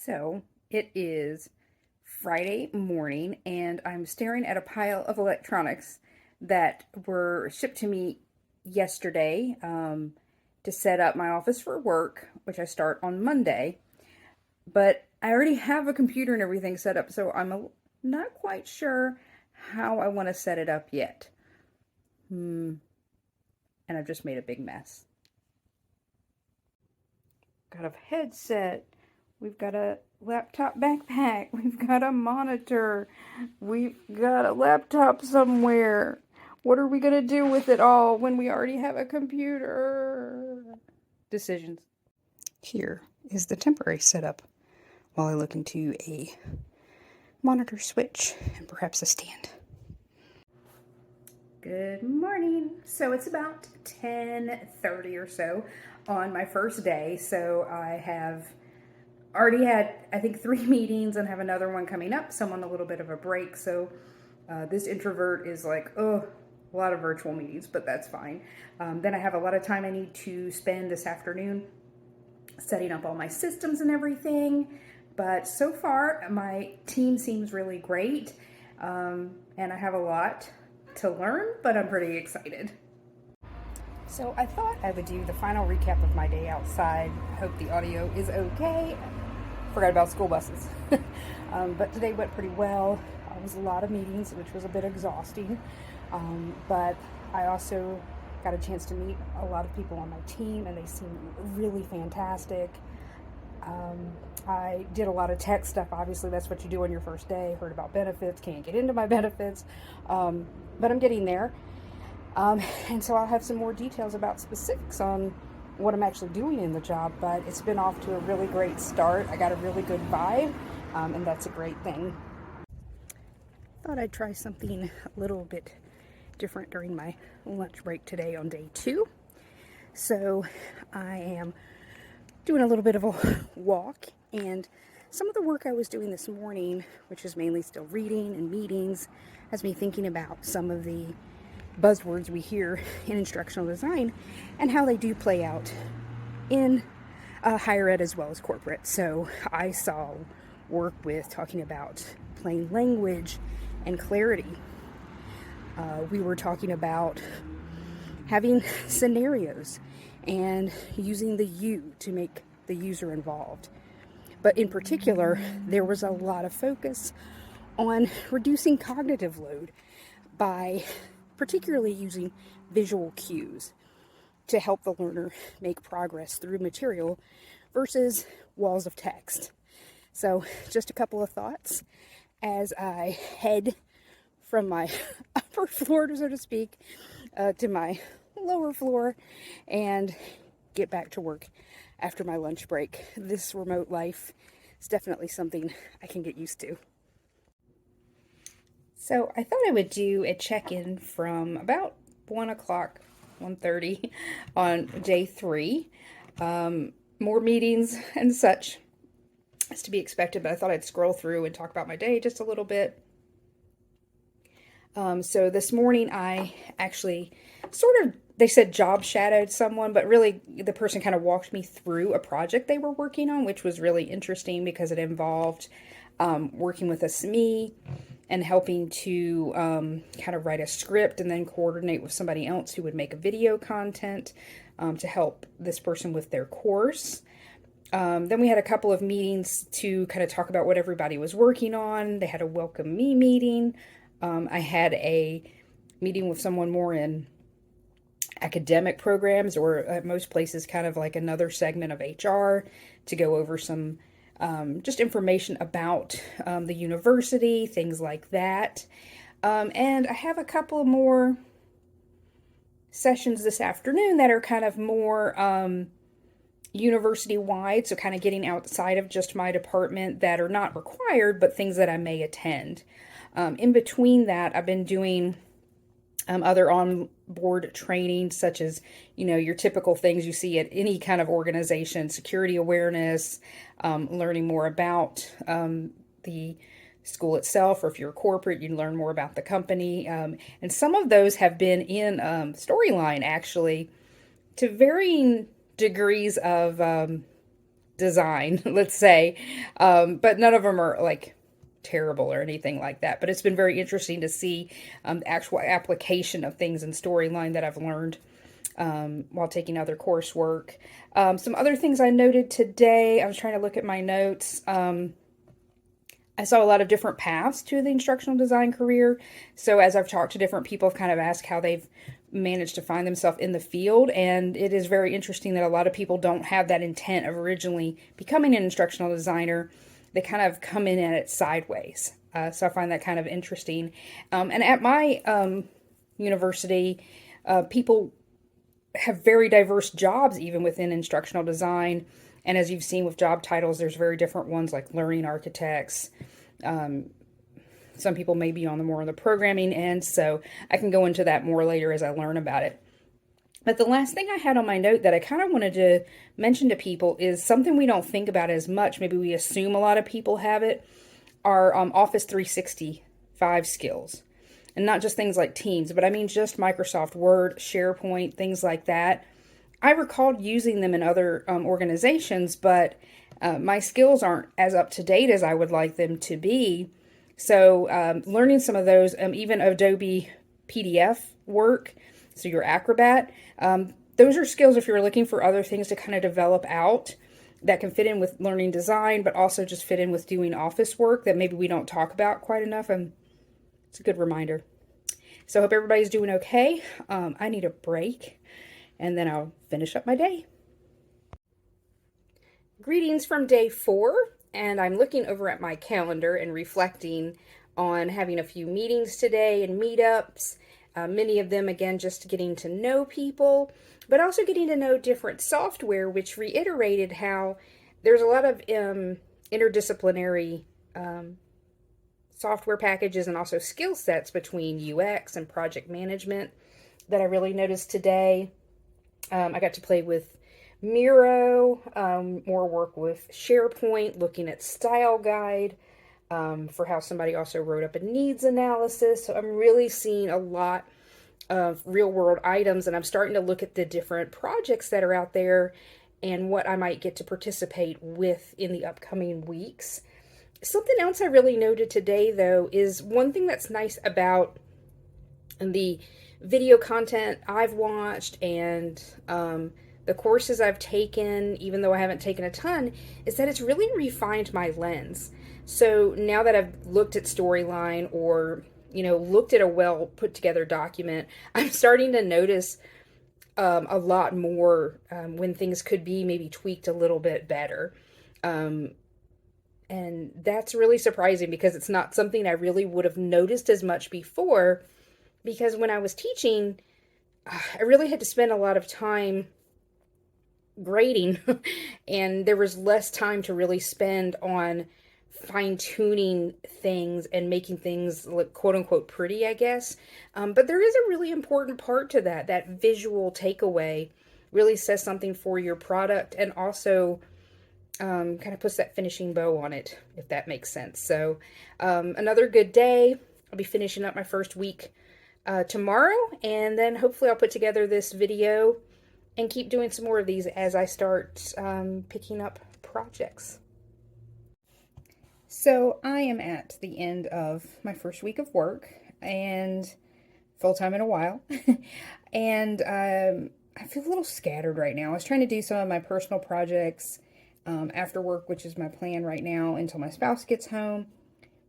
So it is Friday morning, and I'm staring at a pile of electronics that were shipped to me yesterday to set up my office for work, which I start on Monday. But I already have a computer and everything set up, so not quite sure how I want to set it up yet. And I've just made a big mess. Got a headset. We've got a laptop backpack. We've got a monitor. We've got a laptop somewhere. What are we going to do with it all when we already have a computer? Decisions. Here is the temporary setup while I look into a monitor switch and perhaps a stand. Good morning. So it's about 10:30 or so on my first day. So I have already had, I think, 3 meetings and have another one coming up, so I'm on a little bit of a break. So this introvert is like, oh, a lot of virtual meetings, but that's fine. Then I have a lot of time I need to spend this afternoon setting up all my systems and everything. But so far, my team seems really great, and I have a lot to learn, but I'm pretty excited. So I thought I would do the final recap of my day outside. I hope the audio is okay. Forgot about school buses. But today went pretty well. It was a lot of meetings, which was a bit exhausting. But I also got a chance to meet a lot of people on my team, and they seem really fantastic. I did a lot of tech stuff. Obviously, that's what you do on your first day. Heard about benefits, can't get into my benefits. But I'm getting there. And so I'll have some more details about specifics on what I'm actually doing in the job, but it's been off to a really great start. I got a really good vibe, and that's a great thing. Thought I'd try something a little bit different during my lunch break today on day 2. So I am doing a little bit of a walk, and some of the work I was doing this morning, which is mainly still reading and meetings, has me thinking about some of the buzzwords we hear in instructional design and how they do play out in higher ed as well as corporate. So I saw work with talking about plain language and clarity. We were talking about having scenarios and using the you to make the user involved. But in particular, there was a lot of focus on reducing cognitive load by particularly using visual cues to help the learner make progress through material versus walls of text. So just a couple of thoughts as I head from my upper floor, so to speak, to my lower floor and get back to work after my lunch break. This remote life is definitely something I can get used to. So I thought I would do a check-in from about 1 o'clock, 1:30 on day 3. More meetings and such as to be expected, but I thought I'd scroll through and talk about my day just a little bit. So this morning I actually they said job shadowed someone, but really the person kind of walked me through a project they were working on, which was really interesting because it involved working with a SME and helping to kind of write a script and then coordinate with somebody else who would make a video content to help this person with their course. Then we had a couple of meetings to kind of talk about what everybody was working on. They had a welcome me meeting. I had a meeting with someone more in academic programs, or at most places kind of like another segment of HR, to go over some just information about the university, things like that. And I have a couple more sessions this afternoon that are kind of more university-wide, so kind of getting outside of just my department that are not required, but things that I may attend. In between that, I've been doing other on-board training, such as, your typical things you see at any kind of organization: security awareness, learning more about the school itself, or if you're corporate, you learn more about the company. And some of those have been in Storyline, actually, to varying degrees of design, let's say. But none of them are like terrible or anything like that. But it's been very interesting to see the actual application of things in storyline that I've learned while taking other coursework. Some other things I noted today, I was trying to look at my notes. I saw a lot of different paths to the instructional design career. So as I've talked to different people, I've kind of asked how they've managed to find themselves in the field. And it is very interesting that a lot of people don't have that intent of originally becoming an instructional designer. They kind of come in at it sideways. So I find that kind of interesting. And at my university, people have very diverse jobs even within instructional design. And as you've seen with job titles, there's very different ones like learning architects. Some people may be on the programming end, so I can go into that more later as I learn about it. But the last thing I had on my note that I kind of wanted to mention to people is something we don't think about as much. Maybe we assume a lot of people have it, are Office 365 skills. And not just things like Teams, but I mean just Microsoft Word, SharePoint, things like that. I recalled using them in other organizations, but my skills aren't as up to date as I would like them to be. So learning some of those, even Adobe PDF work, so your Acrobat, those are skills if you're looking for other things to kind of develop out that can fit in with learning design, but also just fit in with doing office work that maybe we don't talk about quite enough. It's a good reminder. So I hope everybody's doing okay. I need a break, and then I'll finish up my day. Greetings from day 4, and I'm looking over at my calendar and reflecting on having a few meetings today and meetups. Many of them, again, just getting to know people, but also getting to know different software, which reiterated how there's a lot of interdisciplinary software packages and also skill sets between UX and project management that I really noticed today. I got to play with Miro, more work with SharePoint, looking at style guide for how somebody also wrote up a needs analysis. So I'm really seeing a lot of real world items, and I'm starting to look at the different projects that are out there and what I might get to participate with in the upcoming weeks. Something else I really noted today, though, is one thing that's nice about the video content I've watched and the courses I've taken, even though I haven't taken a ton, is that it's really refined my lens. So now that I've looked at storyline or, looked at a well put together document, I'm starting to notice a lot more when things could be maybe tweaked a little bit better. And that's really surprising because it's not something I really would have noticed as much before, because when I was teaching, I really had to spend a lot of time grading and there was less time to really spend on fine-tuning things and making things look quote-unquote pretty, I guess. But there is a really important part to that visual takeaway really says something for your product and also kind of puts that finishing bow on it, if that makes sense. So another good day. I'll be finishing up my first week tomorrow, and then hopefully I'll put together this video and keep doing some more of these as I start picking up projects. So I am at the end of my first week of work, and full-time in a while, and I feel a little scattered right now. I was trying to do some of my personal projects after work, which is my plan right now until my spouse gets home.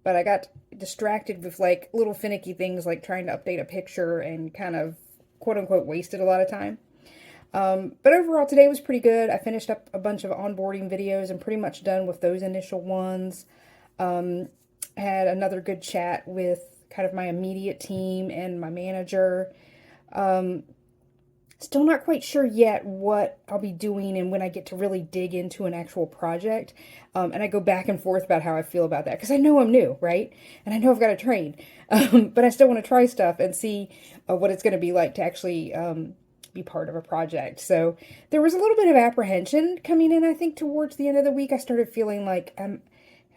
But I got distracted with like little finicky things like trying to update a picture and kind of quote unquote wasted a lot of time. But overall today was pretty good. I finished up a bunch of onboarding videos and pretty much done with those initial ones. Had another good chat with kind of my immediate team and my manager. Still not quite sure yet what I'll be doing and when I get to really dig into an actual project. And I go back and forth about how I feel about that because I know I'm new, right? And I know I've got to train. But I still want to try stuff and see what it's going to be like to actually be part of a project. So there was a little bit of apprehension coming in, I think, towards the end of the week. I started feeling like, am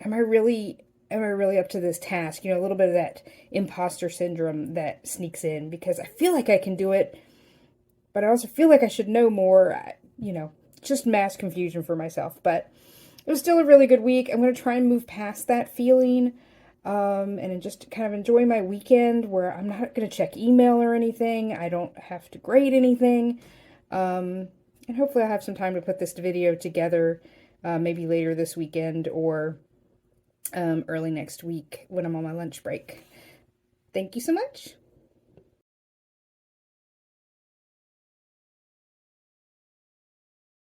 I really up to this task? A little bit of that imposter syndrome that sneaks in because I feel like I can do it, but I also feel like I should know more. just mass confusion for myself. But it was still a really good week. I'm going to try and move past that feeling and just kind of enjoy my weekend where I'm not going to check email or anything. I don't have to grade anything. And hopefully I'll have some time to put this video together maybe later this weekend or early next week when I'm on my lunch break. Thank you so much.